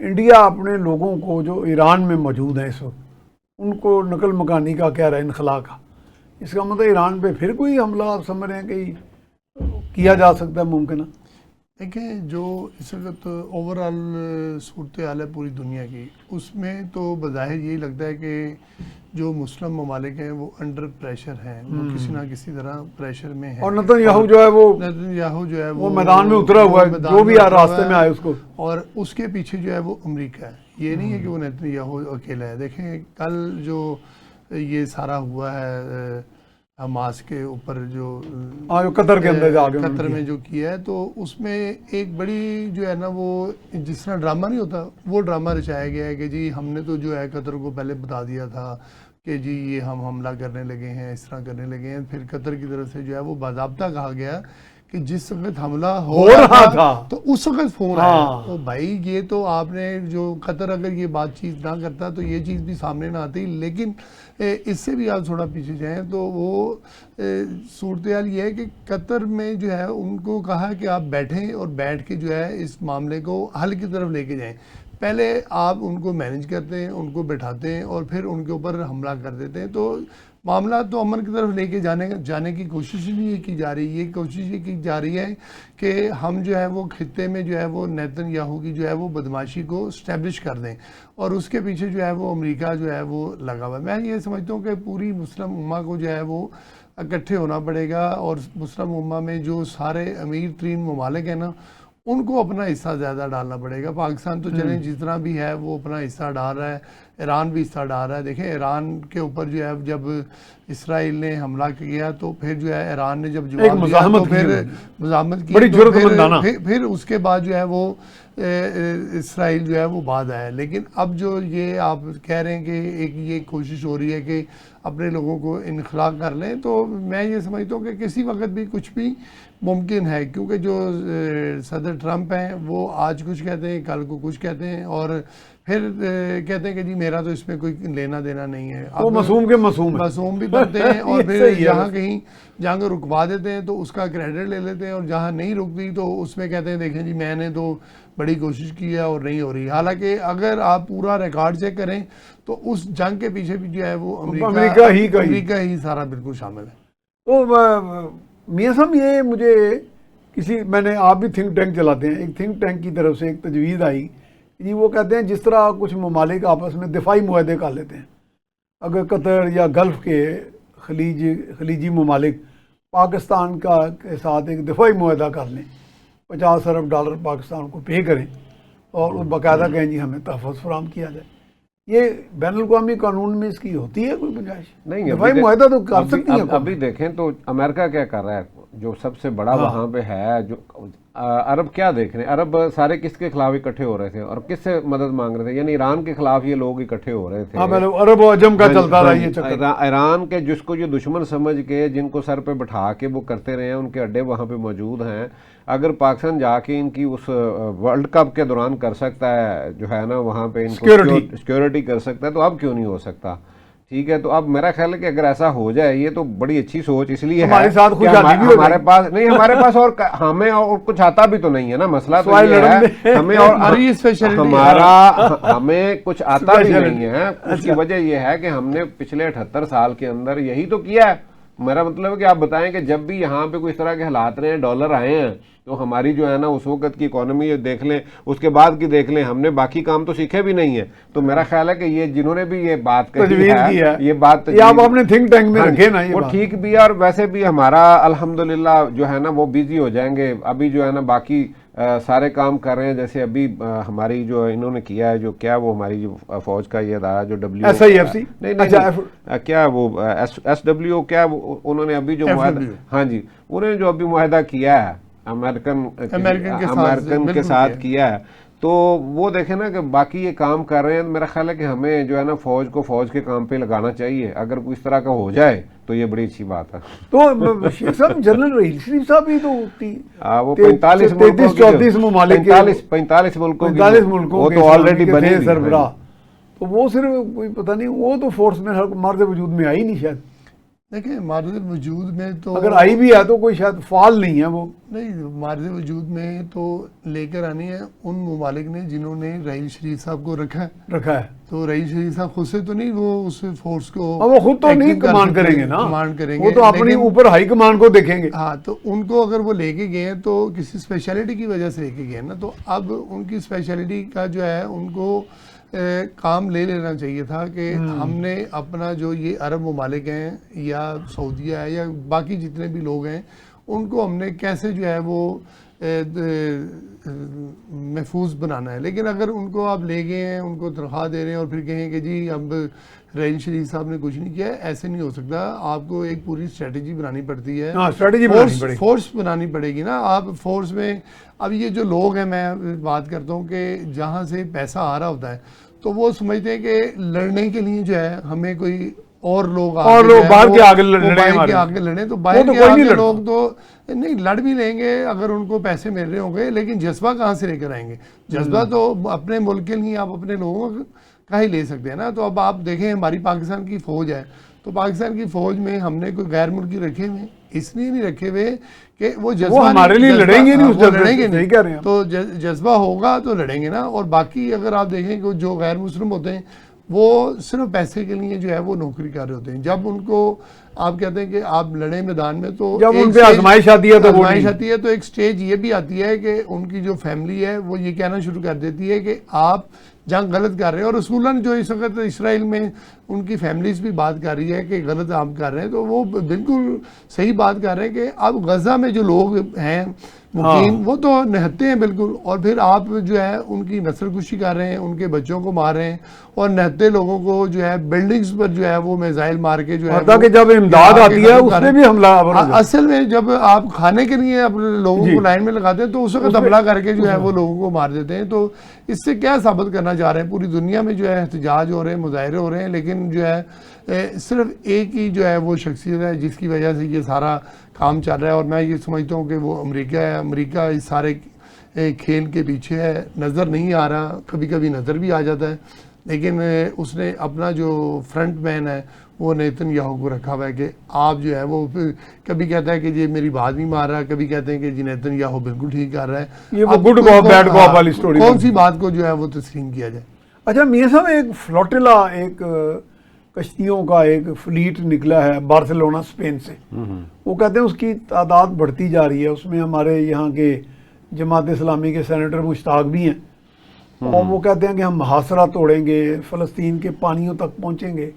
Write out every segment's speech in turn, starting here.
India اپنے لوگوں کو جو ایران میں موجود ہیں اس وقت ان کو نقل مکانی کا کہہ رہا ہے، انخلا کا، اس کا مطلب ایران پہ پھر کوئی حملہ آپ سمجھ رہے ہیں کہ کیا جا سکتا ہے ممکن ہے؟ دیکھیں جو اس وقت اوورآل صورتحال ہے پوری دنیا کی، اس میں تو بظاہر یہی لگتا ہے کہ جو مسلم ممالک ہیں وہ انڈر پریشر ہیں، وہ کسی نہ کسی طرح پریشر میں ہیں، اور نتن یاہو جو ہے وہ میدان میں اترا ہوا ہے، جو بھی راستے میں آئے اس کو، اور اس کے پیچھے جو ہے وہ امریکہ ہے۔ یہ نہیں ہے کہ وہ نتن یاہو اکیلا ہے۔ دیکھیں کل جو یہ سارا ہوا ہے حماس کے اوپر جو قطر کے اندر قطر میں جو کیا ہے، تو اس میں ایک بڑی جو ہے نا وہ جس طرح ڈرامہ نہیں ہوتا وہ ڈرامہ رچایا گیا ہے کہ جی ہم نے تو جو ہے قطر کو پہلے بتا دیا تھا کہ جی یہ ہم حملہ کرنے لگے ہیں، اس طرح کرنے لگے ہیں۔ پھر قطر کی طرف سے جو ہے وہ باضابطہ کہا گیا کہ جس وقت حملہ ہو رہا تھا تو اس وقت فون آیا۔ تو بھائی یہ تو آپ نے جو قطر اگر یہ بات چیز نہ کرتا تو یہ چیز بھی سامنے نہ آتی، لیکن اس سے بھی آپ تھوڑا پیچھے جائیں تو وہ صورتحال یہ ہے کہ قطر میں جو ہے ان کو کہا کہ آپ بیٹھیں اور بیٹھ کے جو ہے اس معاملے کو حل کی طرف لے کے جائیں۔ پہلے آپ ان کو مینج کرتے ہیں، ان کو بٹھاتے ہیں اور پھر ان کے اوپر حملہ کر دیتے ہیں، تو معاملہ تو امن کی طرف لے کے جانے کی کوشش نہیں کی جا رہی۔ یہ کوشش یہ کی جا رہی ہے کہ ہم جو ہے وہ خطے میں جو ہے وہ نیتن یاہو کی جو ہے وہ بدماشی کو اسٹیبلش کر دیں، اور اس کے پیچھے جو ہے وہ امریکہ جو ہے وہ لگا ہوا ہے۔ میں یہ سمجھتا ہوں کہ پوری مسلم امہ کو جو ہے وہ اکٹھے ہونا پڑے گا، اور مسلم امہ میں جو سارے امیر ترین ممالک ہیں نا ان کو اپنا حصہ زیادہ ڈالنا پڑے گا۔ پاکستان تو چلیں جس طرح بھی ہے وہ اپنا حصہ ڈال رہا ہے، ایران بھی حصہ ڈال رہا ہے۔ دیکھیں ایران کے اوپر جو ہے جب اسرائیل نے حملہ کیا تو پھر جو ہے ایران نے جب جواب دیا تو پھر مزاحمت کی، پھر اس کے بعد جو ہے وہ اسرائیل جو ہے وہ بعد آیا۔ لیکن اب جو یہ آپ کہہ رہے ہیں کہ ایک یہ کوشش ہو رہی ہے کہ اپنے لوگوں کو انخلا کر لیں، تو میں یہ سمجھتا ہوں کہ کسی وقت بھی کچھ بھی ممکن ہے، کیونکہ جو صدر ٹرمپ ہیں وہ آج کچھ کہتے ہیں، کل کو کچھ کہتے ہیں، اور پھر کہتے ہیں کہ جی میرا تو اس میں کوئی لینا دینا نہیں ہے۔ وہ معصوم بھی بنتے ہیں، اور پھر جہاں کہیں جہاں کو رکوا دیتے ہیں تو اس کا کریڈٹ لے لیتے ہیں، اور جہاں نہیں رکتی تو اس میں کہتے ہیں دیکھیں جی میں نے تو بڑی کوشش کی ہے اور نہیں ہو رہی۔ حالانکہ اگر آپ پورا ریکارڈ چیک کریں تو اس جنگ کے پیچھے بھی جو ہے وہ امریکہ ہی سارا بالکل شامل ہے۔ تو میاں صاحب یہ مجھے میں نے آپ بھی تھنک ٹینک چلاتے ہیں، ایک تھنک ٹینک کی طرف سے ایک تجویز آئی جی، وہ کہتے ہیں جس طرح کچھ ممالک آپس میں دفاعی معاہدے کر لیتے ہیں، اگر قطر یا گلف کے خلیجی ممالک پاکستان کے ساتھ ایک دفاعی معاہدہ کر لیں، $50 ارب پاکستان کو پے کریں اور وہ باقاعدہ کہیں جی ہمیں تحفظ فراہم کیا جائے، یہ بین الاقوامی قانون میں اس کی ہوتی ہے کوئی گنجائش؟ نہیں، دفاعی معاہدہ تو کر سکتی ہیں۔ ابھی دیکھیں تو امریکہ کیا کر رہا ہے، جو سب سے بڑا وہاں پہ ہے، جو عرب کیا دیکھ رہے ہیں، عرب سارے کس کے خلاف اکٹھے ہو رہے تھے اور کس سے مدد مانگ رہے تھے، یعنی ایران کے خلاف یہ لوگ اکٹھے ہو رہے تھے۔ عرب و عجم کا چلتا رہا یہ چکر۔ ایران کے جس کو جو دشمن سمجھ کے جن کو سر پہ بٹھا کے وہ کرتے رہے ہیں، ان کے اڈے وہاں پہ موجود ہیں۔ اگر پاکستان جا کے ان کی اس ورلڈ کپ کے دوران کر سکتا ہے جو ہے نا وہاں پہ ان کو سیکیورٹی کر سکتا ہے، تو اب کیوں نہیں ہو سکتا؟ ٹھیک ہے، تو اب میرا خیال ہے کہ اگر ایسا ہو جائے، یہ تو بڑی اچھی سوچ اس لیے ہے ہمارے پاس اور ہمیں اور کچھ آتا بھی تو نہیں ہے نا، مسئلہ تو یہ ہے ہمیں کچھ آتا بھی نہیں ہے۔ اس کی وجہ یہ ہے کہ ہم نے پچھلے 78 سال کے اندر یہی تو کیا ہے۔ میرا مطلب ہے کہ آپ بتائیں کہ جب بھی یہاں پہ کوئی اس طرح کے حالات رہے ہیں، ڈالر آئے ہیں، تو ہماری جو ہے نا اس وقت کی اکانومی دیکھ لیں، اس کے بعد کی دیکھ لیں، ہم نے باقی کام تو سیکھے بھی نہیں ہے۔ تو میرا خیال ہے کہ یہ جنہوں نے بھی یہ بات کہی ہے، یہ بات آپ اپنے تھنک ٹینک میں رکھیں نا، وہ ٹھیک بھی ہے، اور ویسے بھی ہمارا الحمدللہ جو ہے نا وہ بیزی ہو جائیں گے۔ ابھی جو ہے نا باقی سارے کام کر رہے ہیں، جیسے ابھی ہماری جو انہوں نے کیا ہے، جو کیا وہ ہماری جو فوج کا یہ ادارہ جو SIFC نہیں کیا وہ SWO کیا انہوں نے ابھی جو معاہدہ، ہاں جی انہوں نے جو ابھی معاہدہ کیا ہے امریکن کے ساتھ کیا ہے، تو وہ دیکھیں نا کہ باقی یہ کام کر رہے ہیں۔ میرا خیال ہے کہ ہمیں جو ہے نا فوج کو فوج کے کام پہ لگانا چاہیے۔ اگر کوئی اس طرح کا ہو جائے تو یہ بڑی اچھی بات ہے۔ تو شیخ صاحب جنرل رحیل شریف صاحب بھی تو وہ 45 ممالک 45 ملکوں وہ تو آلریڈی بنے سربراہ، تو وہ صرف کوئی پتہ نہیں، وہ تو فورس میں مرد وجود میں آئی نہیں شاید۔ دیکھیں مرد وجود میں تو اگر آئی بھی ہے تو کوئی شاید فعال نہیں ہے وہ۔ نہیں، ہمارے وجود میں تو لے کر آنی ہے ان ممالک نے جنہوں نے رحیل شریف صاحب کو رکھا ہے. تو رحیل شریف صاحب خود سے تو نہیں وہ اس فورس کو وہ خود تو نہیں کمانڈ کریں گے نا، کمانڈ کریں گے، وہ تو اپنی اوپر ہائی کمانڈ کو دیکھیں گے. ہاں، تو ان کو اگر وہ لے کے گئے ہیں تو کسی اسپیشلٹی کی وجہ سے لے کے گئے ہیں نا. تو اب ان کی اسپیشلٹی کا جو ہے ان کو کام لے لینا چاہیے تھا کہ ہم نے اپنا جو یہ عرب ممالک ہیں یا سعودیہ ہے یا باقی جتنے بھی لوگ ہیں ان کو ہم نے کیسے جو ہے وہ محفوظ بنانا ہے. لیکن اگر ان کو آپ لے گئے ہیں، ان کو تنخواہ دے رہے ہیں اور پھر کہیں کہ جی اب رحیل شریف صاحب نے کچھ نہیں کیا ہے، ایسے نہیں ہو سکتا. آپ کو ایک پوری اسٹریٹجی بنانی پڑتی ہے، فورس بنانی پڑے گی نا. آپ فورس میں اب یہ جو لوگ ہیں، میں بات کرتا ہوں کہ جہاں سے پیسہ آ رہا ہوتا ہے تو وہ سمجھتے ہیں کہ لڑنے کے لیے جو ہے ہمیں کوئی اور لوگ باہر کے آگے لڑیں. تو باہر کے آگے لوگ تو نہیں لڑ بھی لیں گے اگر ان کو پیسے مل رہے ہوں گے، لیکن جذبہ کہاں سے لے کر آئیں گے؟ جذبہ تو اپنے ملک کے لیے آپ اپنے لوگوں کا ہی لے سکتے ہیں نا. تو اب آپ دیکھیں ہماری پاکستان کی فوج ہے، تو پاکستان کی فوج میں ہم نے کوئی غیر ملکی رکھے ہوئے، اس لیے نہیں رکھے ہوئے کہ وہ جذبہ ہمارے لیے لڑیں گے نہیں، تو جذبہ ہوگا تو لڑیں گے نا. اور باقی اگر آپ دیکھیں کہ جو غیر مسلم ہوتے ہیں وہ صرف پیسے کے لیے جو ہے وہ نوکری کر رہے ہوتے ہیں. جب ان کو آپ کہتے ہیں کہ آپ لڑیں میدان میں تو جب ان پہ آزمائش آتی ہے تو ایک سٹیج یہ بھی آتی ہے کہ ان کی جو فیملی ہے وہ یہ کہنا شروع کر دیتی ہے کہ آپ جنگ غلط کر رہے ہیں. اور رسول اللہ نے جو اس وقت اسرائیل میں ان کی فیملیز بھی بات کر رہی ہے کہ غلط آپ کر رہے ہیں، تو وہ بالکل صحیح بات کر رہے ہیں کہ اب غزہ میں جو لوگ ہیں مقیم وہ تو نہتے ہیں بالکل، اور پھر آپ جو ہے ان کی نسل کشی کر رہے ہیں، ان کے بچوں کو مار رہے ہیں، اور نہتے لوگوں کو جو ہے بلڈنگز پر جو ہے وہ میزائل مار کے جو ہے کہ جب امداد آتی ہے اس میں بھی حملہ. اصل میں جب آپ کھانے کے لیے اپنے لوگوں کو لائن میں لگاتے ہیں تو اس وقت حملہ کر کے جو ہے وہ لوگوں کو مار دیتے ہیں. تو اس سے کیا ثابت کرنا چاہ رہے ہیں؟ پوری دنیا میں جو ہے احتجاج ہو رہے ہیں، مظاہرے ہو رہے ہیں، لیکن جو ہے صرف ایک ہی جو ہے وہ شخصیت ہے جس کی وجہ سے یہ سارا کام چل رہا ہے. اور میں یہ سمجھتا ہوں کہ وہ امریکہ ہے. امریکہ اس سارے کھیل کے پیچھے ہے، نظر نہیں آ رہا، کبھی کبھی نظر بھی آ جاتا ہے، لیکن اس نے اپنا جو فرنٹ مین ہے وہ نیتن یاہو کو رکھا ہوا ہے کہ آپ جو ہے وہ کبھی کہتا ہے کہ یہ میری بات نہیں مار رہا، کبھی کہتے ہیں کہ جی نیتن یاہو بالکل ٹھیک کر رہا ہے. یہ وہ گڈ کاپ بیڈ کاپ والی سٹوری، کون سی بات کو جو ہے وہ تسلیم کیا جائے؟ اچھا میاں صاحب، ایک فلوٹیلا، ایک کشتیوں کا ایک فلیٹ نکلا ہے بارسلونا اسپین سے. وہ کہتے ہیں اس کی تعداد بڑھتی جا رہی ہے، اس میں ہمارے یہاں کے جماعت اسلامی کے سینیٹر مشتاق بھی ہیں، اور وہ کہتے ہیں کہ ہم محاصرہ توڑیں گے، فلسطین کے پانیوں تک پہنچیں گے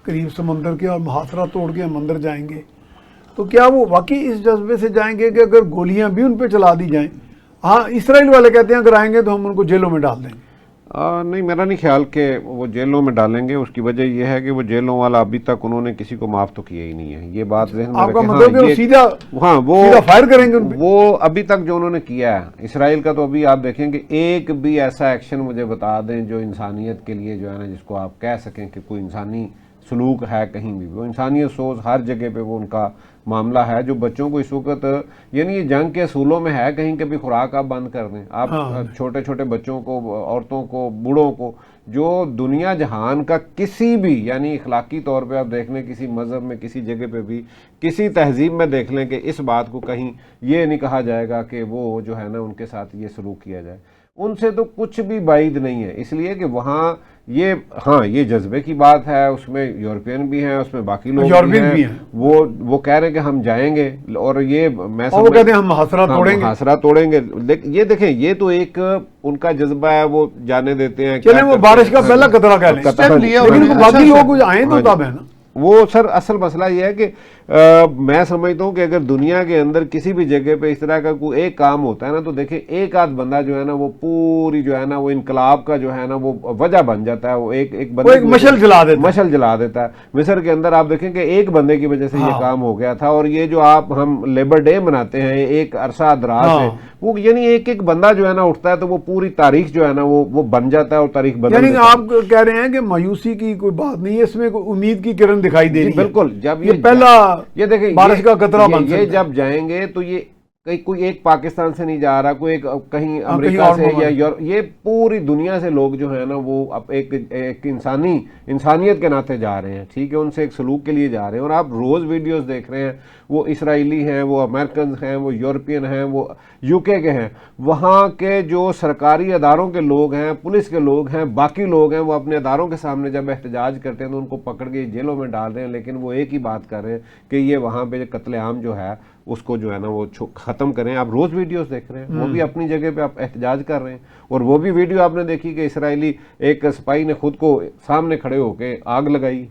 قریب سمندر کے، اور محاصرہ توڑ کے ہم اندر جائیں گے. تو کیا وہ واقعی اس جذبے سے جائیں گے کہ اگر گولیاں بھی ان پہ چلا دی جائیں؟ ہاں، اسرائیل والے کہتے ہیں اگر آئیں گے تو ہم ان کو جیلوں میں ڈال دیں گے. نہیں، میرا نہیں خیال کہ وہ جیلوں میں ڈالیں گے. اس کی وجہ یہ ہے کہ وہ جیلوں والا ابھی تک انہوں نے کسی کو معاف تو کیا ہی نہیں ہے. یہ بات ذہن میں رکھیں. مطلب کہ سیدھا فائر کریں گے ان پہ. وہ ابھی تک جو انہوں نے کیا ہے اسرائیل کا، تو ابھی آپ دیکھیں کہ ایک بھی ایسا ایکشن مجھے بتا دیں جو انسانیت کے لیے جو ہے نا، جس کو آپ کہہ سکیں کہ کوئی انسانی سلوک ہے کہیں بھی. وہ انسانیت سوز ہر جگہ پہ وہ ان کا معاملہ ہے. جو بچوں کو اس وقت، یعنی یہ جنگ کے اصولوں میں ہے کہیں کہ بھی خوراک آپ بند کر دیں. آپ چھوٹے چھوٹے بچوں کو، عورتوں کو، بوڑھوں کو، جو دنیا جہان کا کسی بھی یعنی اخلاقی طور پہ آپ دیکھ لیں، کسی مذہب میں، کسی جگہ پہ بھی، کسی تہذیب میں دیکھ لیں کہ اس بات کو کہیں یہ نہیں کہا جائے گا کہ وہ جو ہے نا ان کے ساتھ یہ سلوک کیا جائے. ان سے تو کچھ بھی بعید نہیں ہے، اس لیے کہ وہاں یہ، ہاں یہ جذبے کی بات ہے، اس میں یورپین بھی ہیں، اس میں باقی لوگ بھی ہیں. وہ کہہ رہے ہیں کہ ہم جائیں گے، اور یہ میں وہ کہتے ہیں ہم محاصرہ توڑیں گے. یہ دیکھیں، یہ تو ایک ان کا جذبہ ہے، وہ جانے دیتے ہیں. چلیں وہ بارش کا پہلا قطرہ کہہ لیں، لیکن باقی لوگ آئیں تو تب ہے نا. وہ سر اصل مسئلہ یہ ہے کہ میں سمجھتا ہوں کہ اگر دنیا کے اندر کسی بھی جگہ پہ اس طرح کا کوئی ایک کام ہوتا ہے نا، تو دیکھیں ایک آدھ بندہ جو ہے نا وہ پوری جو ہے نا وہ انقلاب کا جو ہے نا وہ وجہ بن جاتا ہے. وہ ایک بندہ مشل جلا دیتا ہے. مصر کے اندر آپ دیکھیں کہ ایک بندے کی وجہ سے یہ کام ہو گیا تھا. اور یہ جو ہم لیبر ڈے مناتے ہیں ایک عرصہ دراز ہے، وہ یعنی ایک بندہ جو ہے نا اٹھتا ہے تو وہ پوری تاریخ جو ہے نا وہ بن جاتا ہے، اور تاریخ بدل یعنی آپ کہہ رہے ہیں کہ مایوسی کی کوئی بات نہیں ہے، اس میں کوئی امید کی کرن دکھائی دے رہی ہے. بالکل. جب یہ پہلا یہ دیکھیں بارش کا قطرہ بن یہ جب جائیں گے تو یہ کوئی ایک پاکستان سے نہیں جا رہا، کوئی ایک کہیں امریکہ اور سے یا ممالک۔ یورپ، یہ پوری دنیا سے لوگ جو ہیں نا وہ اب ایک انسانیت کے ناطے جا رہے ہیں، ٹھیک ہے، ان سے ایک سلوک کے لیے جا رہے ہیں. اور آپ روز ویڈیوز دیکھ رہے ہیں، وہ اسرائیلی ہیں، وہ امریکنز ہیں، وہ یورپین ہیں، وہ یو کے ہیں، وہاں کے جو سرکاری اداروں کے لوگ ہیں، پولیس کے لوگ ہیں، باقی لوگ ہیں، وہ اپنے اداروں کے سامنے جب احتجاج کرتے ہیں تو ان کو پکڑ کے جیلوں میں ڈال رہے ہیں. لیکن وہ ایک ہی بات کر رہے ہیں کہ یہ وہاں پہ قتل عام جو ہے اس کو جو ہے نا وہ ختم کریں. آپ روز ویڈیوز دیکھ رہے ہیں، وہ بھی اپنی جگہ پہ آپ احتجاج کر رہے ہیں. اور وہ بھی ویڈیو آپ نے دیکھی کہ اسرائیلی ایک سپاہی نے خود کو سامنے کھڑے ہو کے آگ لگائی.